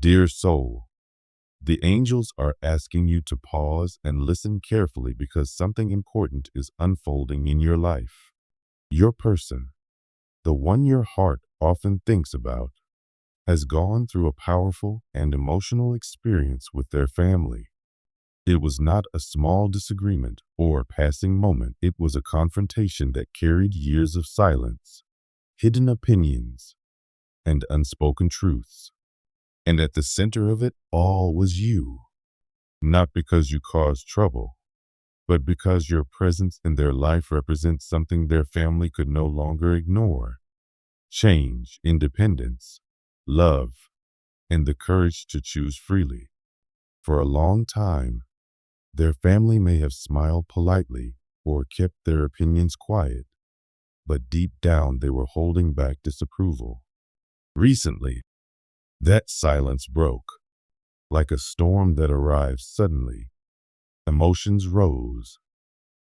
Dear soul, the angels are asking you to pause and listen carefully because something important is unfolding in your life. Your person, the one your heart often thinks about, has gone through a powerful and emotional experience with their family. It was not a small disagreement or a passing moment. It was a confrontation that carried years of silence, hidden opinions, and unspoken truths. And at the center of it all was you. Not because you caused trouble, but because your presence in their life represents something their family could no longer ignore. Change, independence, love, and the courage to choose freely. For a long time, their family may have smiled politely or kept their opinions quiet, but deep down they were holding back disapproval. Recently, that silence broke, like a storm that arrived suddenly. Emotions rose,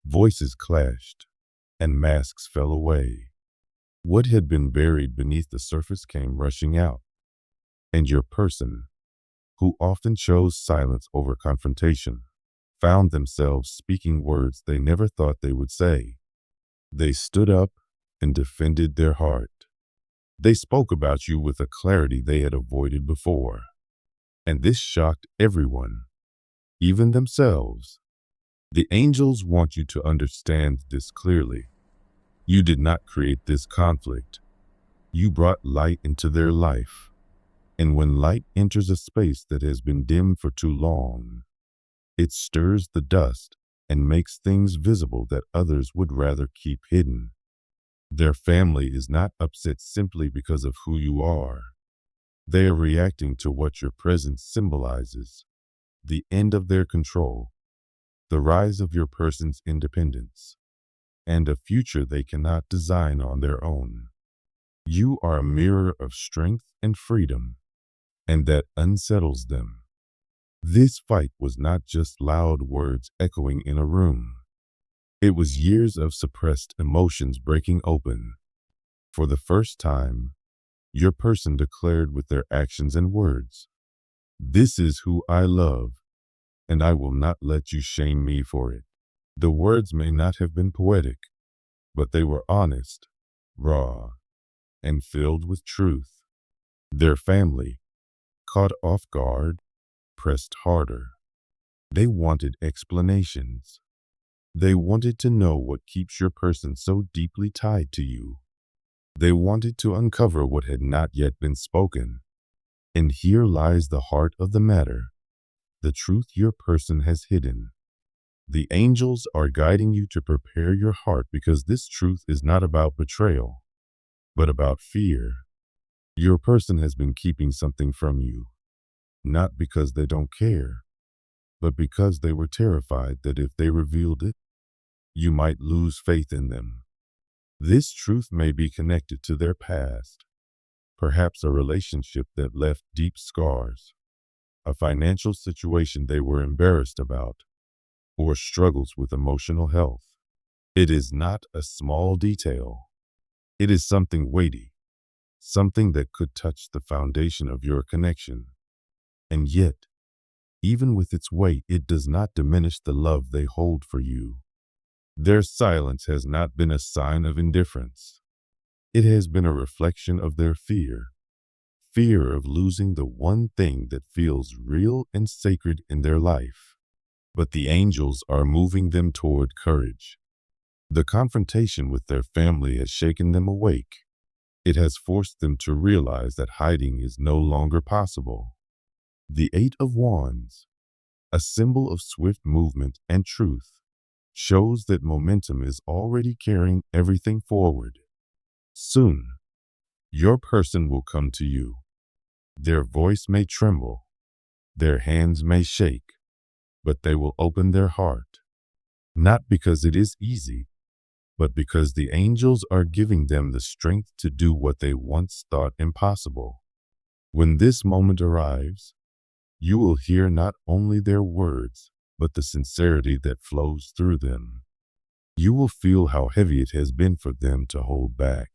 voices clashed, and masks fell away. What had been buried beneath the surface came rushing out, and your person, who often chose silence over confrontation, found themselves speaking words they never thought they would say. They stood up and defended their heart. They spoke about you with a clarity they had avoided before. And this shocked everyone, even themselves. The angels want you to understand this clearly. You did not create this conflict. You brought light into their life. And when light enters a space that has been dimmed for too long, it stirs the dust and makes things visible that others would rather keep hidden. Their family is not upset simply because of who you are. They are reacting to what your presence symbolizes: the end of their control, the rise of your person's independence, and a future they cannot design on their own. You are a mirror of strength and freedom, and that unsettles them. This fight was not just loud words echoing in a room. It was years of suppressed emotions breaking open. For the first time, your person declared with their actions and words, "This is who I love, and I will not let you shame me for it." The words may not have been poetic, but they were honest, raw, and filled with truth. Their family, caught off guard, pressed harder. They wanted explanations. They wanted to know what keeps your person so deeply tied to you. They wanted to uncover what had not yet been spoken. And here lies the heart of the matter, the truth your person has hidden. The angels are guiding you to prepare your heart because this truth is not about betrayal, but about fear. Your person has been keeping something from you, not because they don't care, but because they were terrified that if they revealed it, you might lose faith in them. This truth may be connected to their past, perhaps a relationship that left deep scars, a financial situation they were embarrassed about, or struggles with emotional health. It is not a small detail. It is something weighty, something that could touch the foundation of your connection. And yet, even with its weight, it does not diminish the love they hold for you. Their silence has not been a sign of indifference. It has been a reflection of their fear of losing the one thing that feels real and sacred in their life. But the angels are moving them toward courage. The confrontation with their family has shaken them awake. It has forced them to realize that hiding is no longer possible. The Eight of Wands, a symbol of swift movement and truth, shows that momentum is already carrying everything forward. Soon, your person will come to you. Their voice may tremble, their hands may shake, but they will open their heart. Not because it is easy, but because the angels are giving them the strength to do what they once thought impossible. When this moment arrives, you will hear not only their words, but the sincerity that flows through them. You will feel how heavy it has been for them to hold back,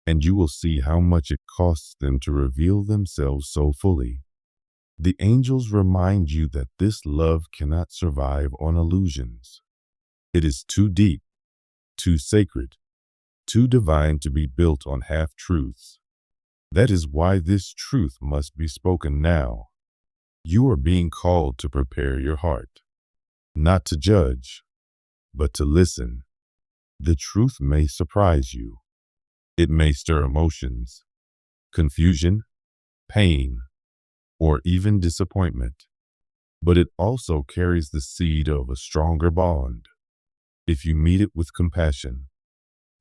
and you will see how much it costs them to reveal themselves so fully. The angels remind you that this love cannot survive on illusions. It is too deep, too sacred, too divine to be built on half-truths. That is why this truth must be spoken now. You are being called to prepare your heart, not to judge, but to listen. The truth may surprise you. It may stir emotions, confusion, pain, or even disappointment. But it also carries the seed of a stronger bond. If you meet it with compassion,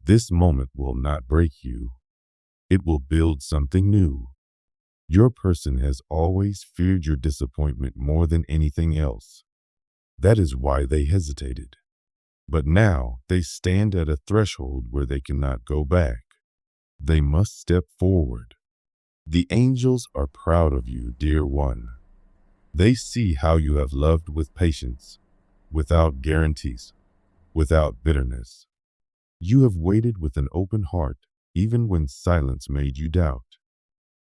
this moment will not break you. It will build something new. Your person has always feared your disappointment more than anything else. That is why they hesitated. But now they stand at a threshold where they cannot go back. They must step forward. The angels are proud of you, dear one. They see how you have loved with patience, without guarantees, without bitterness. You have waited with an open heart, even when silence made you doubt.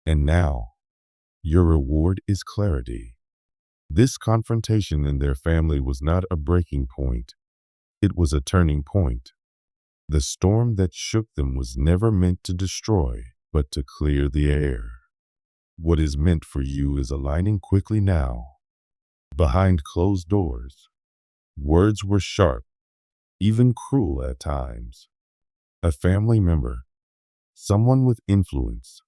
And now, your reward is clarity. This confrontation in their family was not a breaking point. It was a turning point. The storm that shook them was never meant to destroy, but to clear the air. What is meant for you is aligning quickly now. Behind closed doors, words were sharp, even cruel at times. A family member, someone with influence,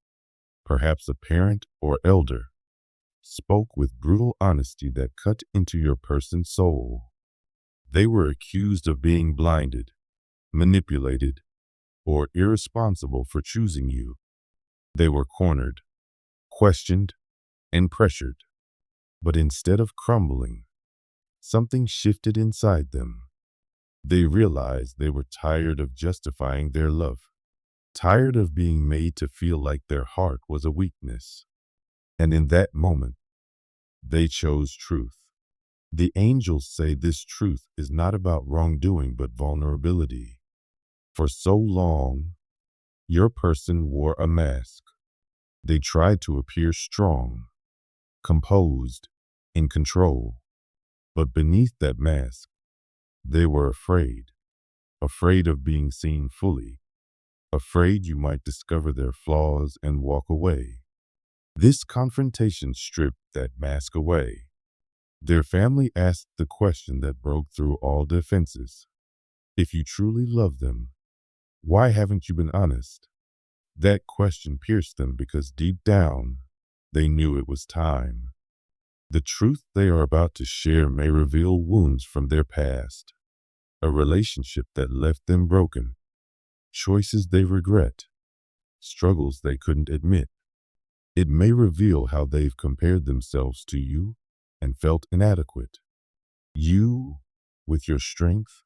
perhaps a parent or elder, spoke with brutal honesty that cut into your person's soul. They were accused of being blinded, manipulated, or irresponsible for choosing you. They were cornered, questioned, and pressured. But instead of crumbling, something shifted inside them. They realized they were tired of justifying their love, tired of being made to feel like their heart was a weakness. And in that moment, they chose truth. The angels say this truth is not about wrongdoing but vulnerability. For so long, your person wore a mask. They tried to appear strong, composed, in control. But beneath that mask, they were afraid of being seen fully, afraid you might discover their flaws and walk away. This confrontation stripped that mask away. Their family asked the question that broke through all defenses. If you truly love them, why haven't you been honest? That question pierced them because deep down, they knew it was time. The truth they are about to share may reveal wounds from their past, a relationship that left them broken, choices they regret, struggles they couldn't admit. It may reveal how they've compared themselves to you and felt inadequate. You, with your strength,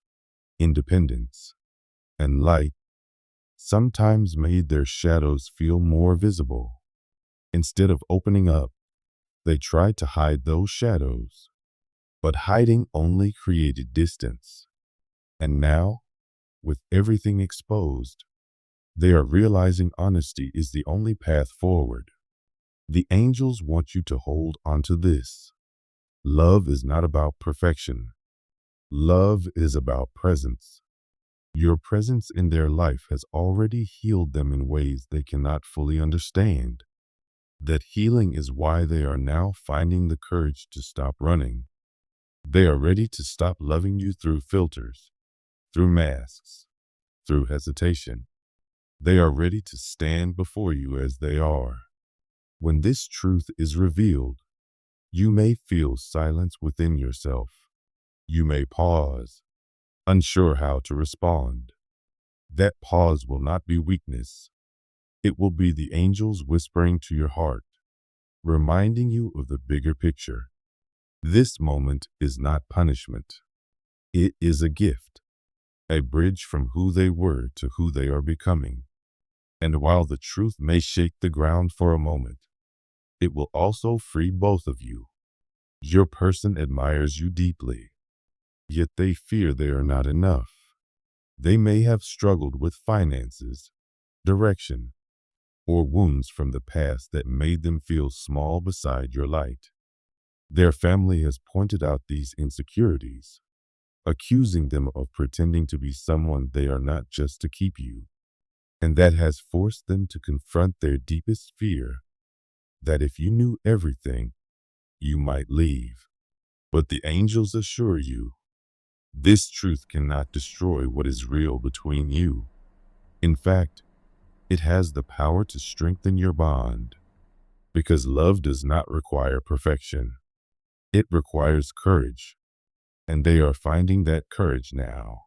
independence, and light, sometimes made their shadows feel more visible. Instead of opening up, they tried to hide those shadows, but hiding only created distance. And now, with everything exposed, they are realizing honesty is the only path forward. The angels want you to hold onto this. Love is not about perfection. Love is about presence. Your presence in their life has already healed them in ways they cannot fully understand. That healing is why they are now finding the courage to stop running. They are ready to stop loving you through filters, through masks, through hesitation. They are ready to stand before you as they are. When this truth is revealed, you may feel silence within yourself. You may pause, unsure how to respond. That pause will not be weakness. It will be the angels whispering to your heart, reminding you of the bigger picture. This moment is not punishment. It is a gift, a bridge from who they were to who they are becoming. And while the truth may shake the ground for a moment, it will also free both of you. Your person admires you deeply, yet they fear they are not enough. They may have struggled with finances, direction, or wounds from the past that made them feel small beside your light. Their family has pointed out these insecurities, accusing them of pretending to be someone they are not just to keep you. And that has forced them to confront their deepest fear, that if you knew everything, you might leave. But the angels assure you, this truth cannot destroy what is real between you. In fact, it has the power to strengthen your bond, because love does not require perfection. It requires courage, and they are finding that courage now.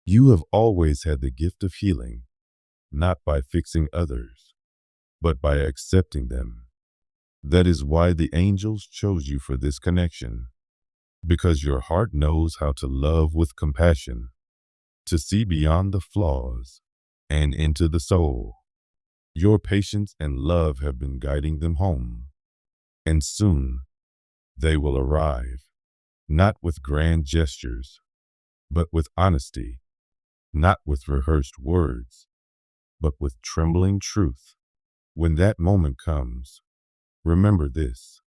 You have always had the gift of healing, not by fixing others, but by accepting them. That is why the angels chose you for this connection, because your heart knows how to love with compassion, to see beyond the flaws and into the soul. Your patience and love have been guiding them home, and soon they will arrive, not with grand gestures, but with honesty, not with rehearsed words, but with trembling truth. When that moment comes, remember this: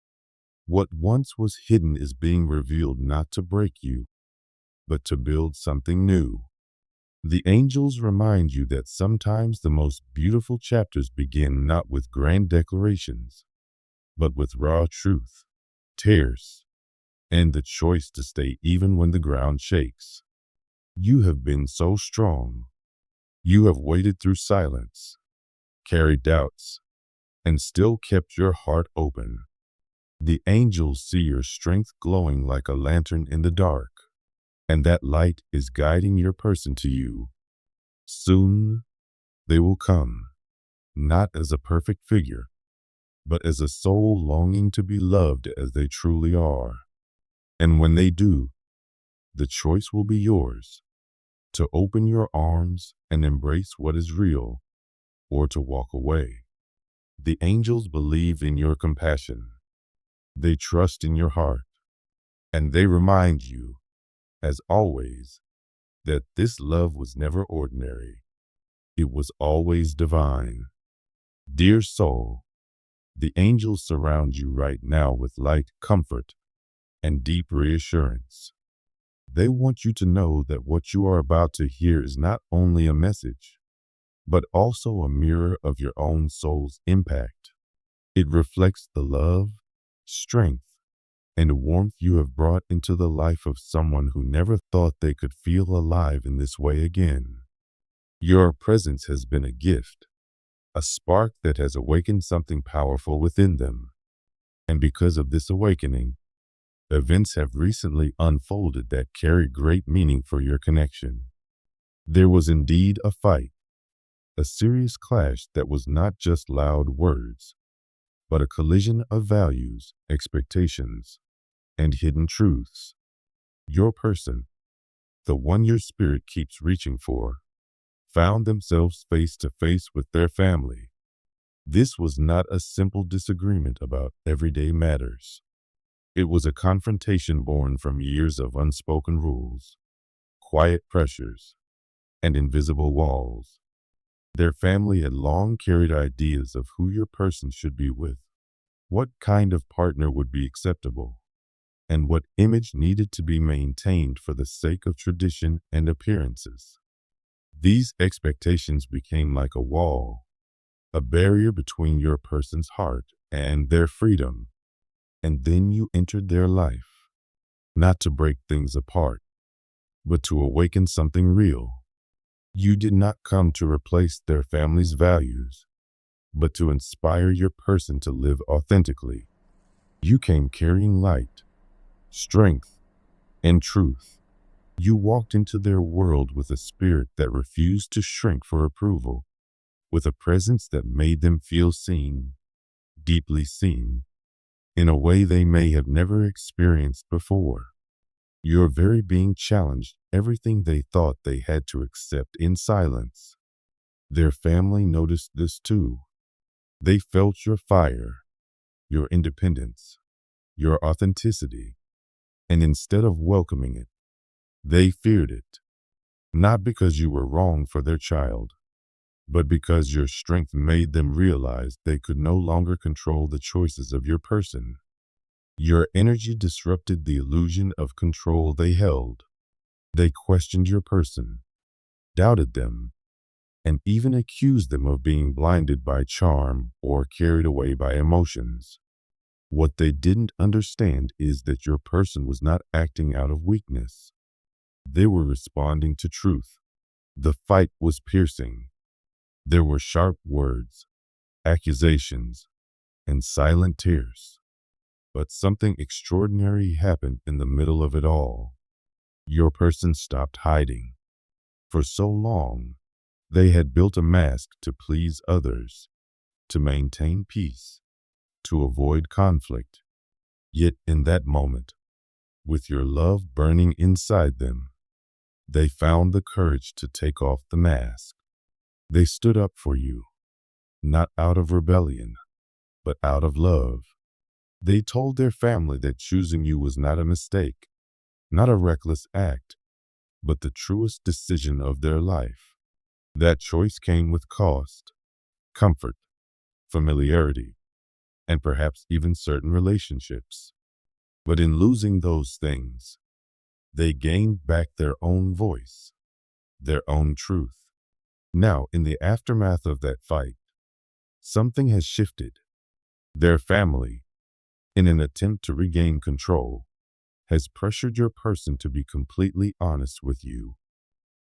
what once was hidden is being revealed not to break you, but to build something new. The angels remind you that sometimes the most beautiful chapters begin not with grand declarations, but with raw truth, tears, and the choice to stay even when the ground shakes. You have been so strong. You have waited through silence, carried doubts, and still kept your heart open. The angels see your strength glowing like a lantern in the dark, and that light is guiding your person to you. Soon they will come, not as a perfect figure, but as a soul longing to be loved as they truly are. And when they do, the choice will be yours: to open your arms and embrace what is real, or to walk away. The angels believe in your compassion. They trust in your heart, and they remind you, as always, that this love was never ordinary. It was always divine. Dear soul, the angels surround you right now with light, comfort, and deep reassurance. They want you to know that what you are about to hear is not only a message, but also a mirror of your own soul's impact. It reflects the love, strength, and warmth you have brought into the life of someone who never thought they could feel alive in this way again. Your presence has been a gift, a spark that has awakened something powerful within them. And because of this awakening, events have recently unfolded that carry great meaning for your connection. There was indeed a fight, a serious clash that was not just loud words, but a collision of values, expectations, and hidden truths. Your person, the one your spirit keeps reaching for, found themselves face to face with their family. This was not a simple disagreement about everyday matters. It was a confrontation born from years of unspoken rules, quiet pressures, and invisible walls. Their family had long carried ideas of who your person should be with, what kind of partner would be acceptable, and what image needed to be maintained for the sake of tradition and appearances. These expectations became like a wall, a barrier between your person's heart and their freedom. And then you entered their life, not to break things apart, but to awaken something real. You did not come to replace their family's values, but to inspire your person to live authentically. You came carrying light, strength, and truth. You walked into their world with a spirit that refused to shrink for approval, with a presence that made them feel seen, deeply seen, in a way they may have never experienced before. Your very being challenged everything they thought they had to accept in silence. Their family noticed this too. They felt your fire, your independence, your authenticity, and instead of welcoming it, they feared it. Not because you were wrong for their child, but because your strength made them realize they could no longer control the choices of your person. Your energy disrupted the illusion of control they held. They questioned your person, doubted them, and even accused them of being blinded by charm or carried away by emotions. What they didn't understand is that your person was not acting out of weakness. They were responding to truth. The fight was piercing. There were sharp words, accusations, and silent tears. But something extraordinary happened in the middle of it all. Your person stopped hiding. For so long, they had built a mask to please others, to maintain peace, to avoid conflict. Yet in that moment, with your love burning inside them, they found the courage to take off the mask. They stood up for you, not out of rebellion, but out of love. They told their family that choosing you was not a mistake, not a reckless act, but the truest decision of their life. That choice came with cost, comfort, familiarity, and perhaps even certain relationships. But in losing those things, they gained back their own voice, their own truth. Now, in the aftermath of that fight, something has shifted. Their family, in an attempt to regain control, has pressured your person to be completely honest with you.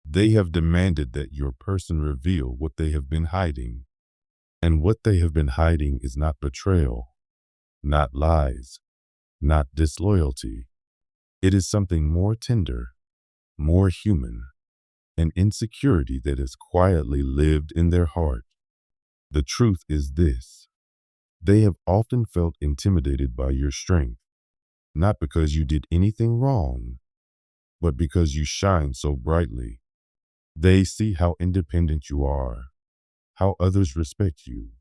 They have demanded that your person reveal what they have been hiding. And what they have been hiding is not betrayal, not lies, not disloyalty. It is something more tender, more human, an insecurity that has quietly lived in their heart. The truth is this: they have often felt intimidated by your strength, not because you did anything wrong, but because you shine so brightly. They see how independent you are, how others respect you,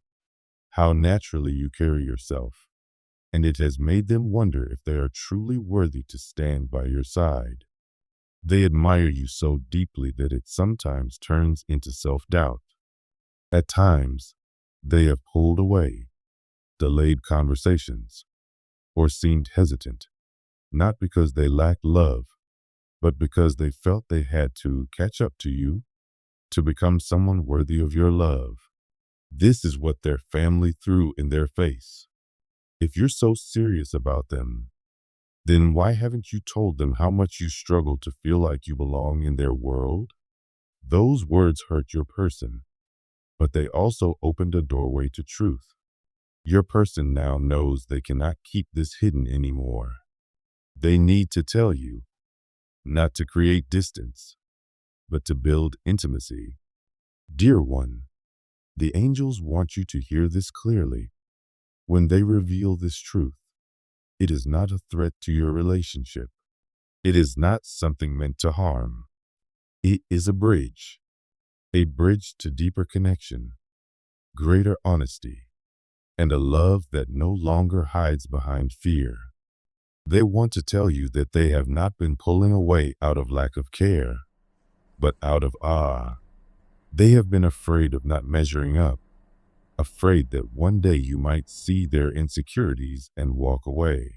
how naturally you carry yourself, and it has made them wonder if they are truly worthy to stand by your side. They admire you so deeply that it sometimes turns into self-doubt. At times, they have pulled away, delayed conversations, or seemed hesitant, not because they lacked love, but because they felt they had to catch up to you, to become someone worthy of your love. This is what their family threw in their face. If you're so serious about them, then why haven't you told them how much you struggle to feel like you belong in their world? Those words hurt your person, but they also opened a doorway to truth. Your person now knows they cannot keep this hidden anymore. They need to tell you, not to create distance, but to build intimacy. Dear one, the angels want you to hear this clearly. When they reveal this truth, it is not a threat to your relationship. It is not something meant to harm. It is a bridge to deeper connection, greater honesty, and a love that no longer hides behind fear. They want to tell you that they have not been pulling away out of lack of care, but out of awe. They have been afraid of not measuring up, afraid that one day you might see their insecurities and walk away.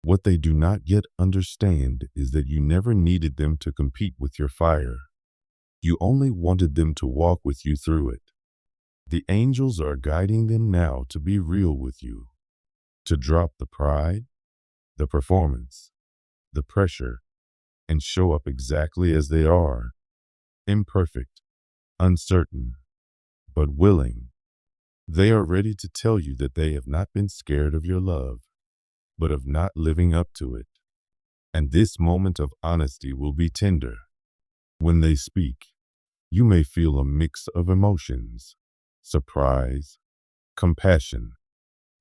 What they do not yet understand is that you never needed them to compete with your fire. You only wanted them to walk with you through it. The angels are guiding them now to be real with you, to drop the pride, the performance, the pressure, and show up exactly as they are, imperfect, uncertain, but willing. They are ready to tell you that they have not been scared of your love, but of not living up to it. And this moment of honesty will be tender. When they speak, you may feel a mix of emotions: surprise, compassion,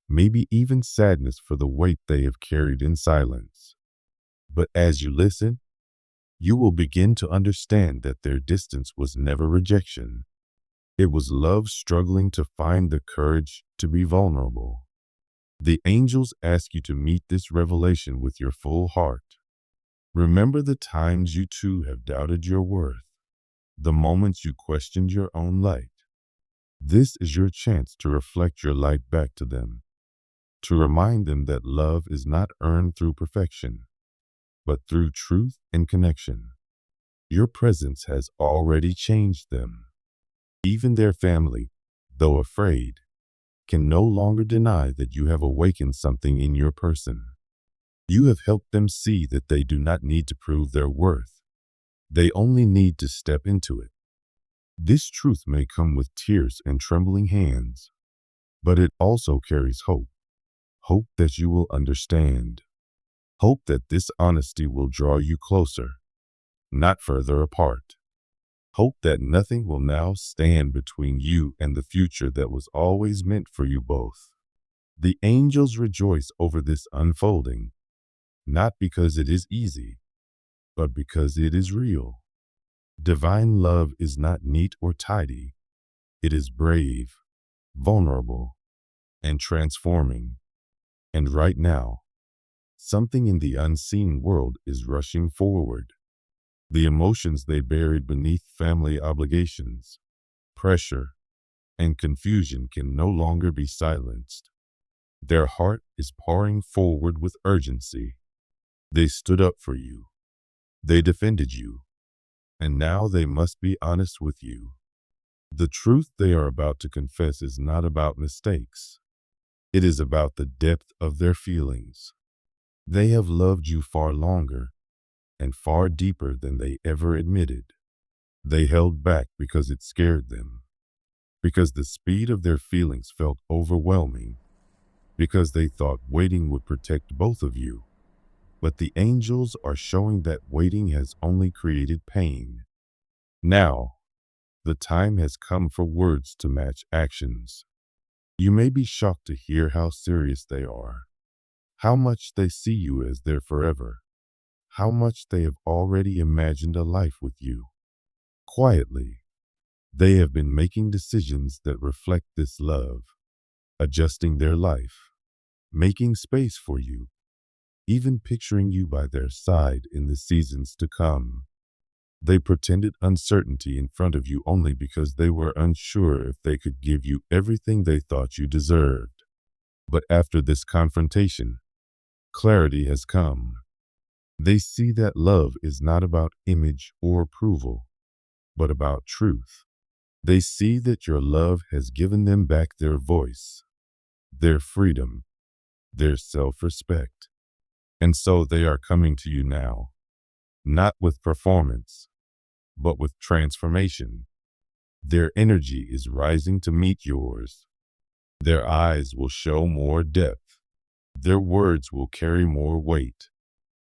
maybe even sadness for the weight they have carried in silence. But as you listen, you will begin to understand that their distance was never rejection. It was love struggling to find the courage to be vulnerable. The angels ask you to meet this revelation with your full heart. Remember the times you too have doubted your worth, the moments you questioned your own light. This is your chance to reflect your light back to them, to remind them that love is not earned through perfection, but through truth and connection. Your presence has already changed them. Even their family, though afraid, can no longer deny that you have awakened something in your person. You have helped them see that they do not need to prove their worth. They only need to step into it. This truth may come with tears and trembling hands, but it also carries hope. Hope that you will understand. Hope that this honesty will draw you closer, not further apart. Hope that nothing will now stand between you and the future that was always meant for you both. The angels rejoice over this unfolding, not because it is easy, but because it is real. Divine love is not neat or tidy. It is brave, vulnerable, and transforming. And right now, something in the unseen world is rushing forward. The emotions they buried beneath family obligations, pressure, and confusion can no longer be silenced. Their heart is pouring forward with urgency. They stood up for you. They defended you. And now they must be honest with you. The truth they are about to confess is not about mistakes. It is about the depth of their feelings. They have loved you far longer and far deeper than they ever admitted. They held back because it scared them, because the speed of their feelings felt overwhelming, because they thought waiting would protect both of you. But the angels are showing that waiting has only created pain. Now, the time has come for words to match actions. You may be shocked to hear how serious they are, how much they see you as their forever, how much they have already imagined a life with you. Quietly, they have been making decisions that reflect this love, adjusting their life, making space for you, even picturing you by their side in the seasons to come. They pretended uncertainty in front of you only because they were unsure if they could give you everything they thought you deserved. But after this confrontation, clarity has come. They see that love is not about image or approval, but about truth. They see that your love has given them back their voice, their freedom, their self-respect. And so they are coming to you now, not with performance, but with transformation. Their energy is rising to meet yours. Their eyes will show more depth. Their words will carry more weight.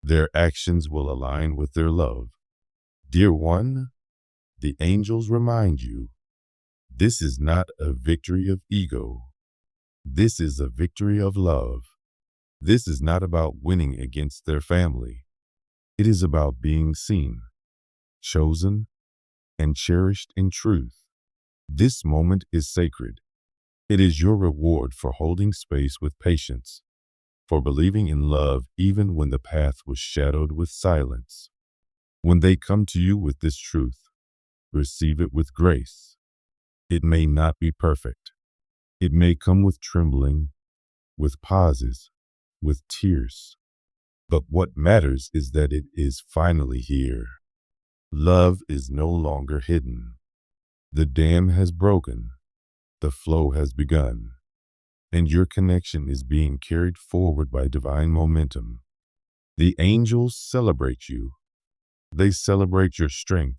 Their actions will align with their love. Dear one, the angels remind you, this is not a victory of ego. This is a victory of love. This is not about winning against their family. It is about being seen, chosen, and cherished in truth. This moment is sacred. It is your reward for holding space with patience, for believing in love even when the path was shadowed with silence. When they come to you with this truth, receive it with grace. It may not be perfect. It may come with trembling, with pauses, with tears. But what matters is that it is finally here. Love is no longer hidden. The dam has broken. The flow has begun. And your connection is being carried forward by divine momentum. The angels celebrate you. They celebrate your strength,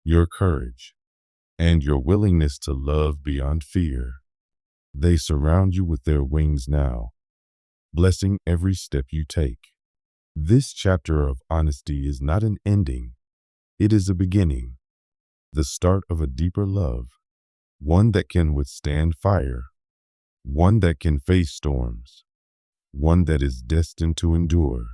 your courage, and your willingness to love beyond fear. They surround you with their wings now, blessing every step you take. This chapter of honesty is not an ending. It is a beginning, the start of a deeper love, one that can withstand fire, one that can face storms, one that is destined to endure.